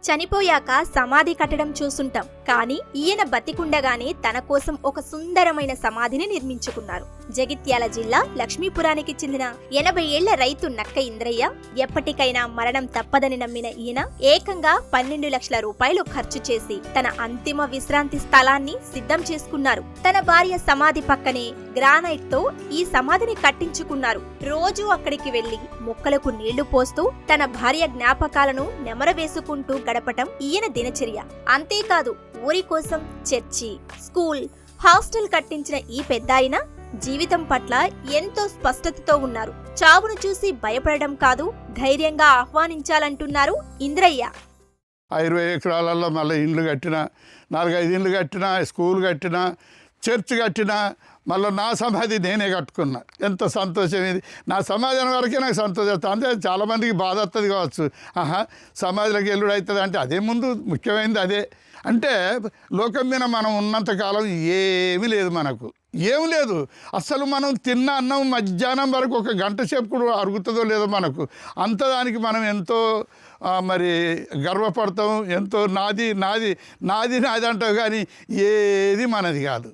చనిపోయాక సమాధి కట్టడం చూసుంటాం, కానీ ఈయన బతికుండగానే తన కోసం ఒక సుందరమైన సమాధిని నిర్మించుకున్నారు. జగిత్యాల జిల్లా లక్ష్మీపురానికి చెందిన 80 ఏళ్ల రైతు నక్క ఇంద్రయ్య ఎప్పటికైనా మరణం తప్పదని నమ్మిన ఈయన ఏకంగా 12 లక్షల రూపాయలు ఖర్చు చేసి తన అంతిమ విశ్రాంతి స్థలాన్ని సిద్ధం చేసుకున్నారు. తన భార్య సమాధి పక్కనే గ్రానైట్ తో ఈ సమాధిని కట్టించుకున్నారు. రోజూ అక్కడికి వెళ్లి మొక్కలకు నీళ్లు పోస్తూ తన భార్య జ్ఞాపకాలను నెమరవేసుకుంటూ గడపటం ఈయన దినచర్య. అంతేకాదు, ఊరి కోసం చర్చి, స్కూల్, హాస్టల్ కట్టించిన ఈ పెద్దాయన జీవితం పట్ల ఎంతో స్పష్టతతో ఉన్నారు. చావును చూసి భయపడడం కాదు, ధైర్యంగా ఆహ్వానించాలంటున్నారు ఇంద్రయ్య. 20 ఎకరాలలో మళ్ళీ ఇండ్లు కట్టిన, 4-5 ఇండ్లు కట్టిన, స్కూల్ కట్టిన, చర్చ్ కట్టిన, మళ్ళీ నా సమాధి నేనే కట్టుకున్నా. ఎంత సంతోషం ఇది! నా సమాధి వరకే నాకు సంతోషం. అంటే చాలామందికి బాధ వస్తుంది కావచ్చు, సమాధిలోకి ఎల్లుడు అవుతుంది అంటే అదే ముందు ముఖ్యమైనది అదే. అంటే లోకం మీద మనం ఉన్నంతకాలం ఏమీ లేదు, మనకు ఏమి లేదు. అసలు మనం తిన్న అన్నం మధ్యాహ్నం వరకు ఒక గంట సేపు కూడా అరుగుతుందో లేదో మనకు. అంత దానికి మనం ఎంతో మరి గర్వపడతాం, ఎంతో నాది నాది నాది నాది అంటావు, కానీ ఏది మనది కాదు.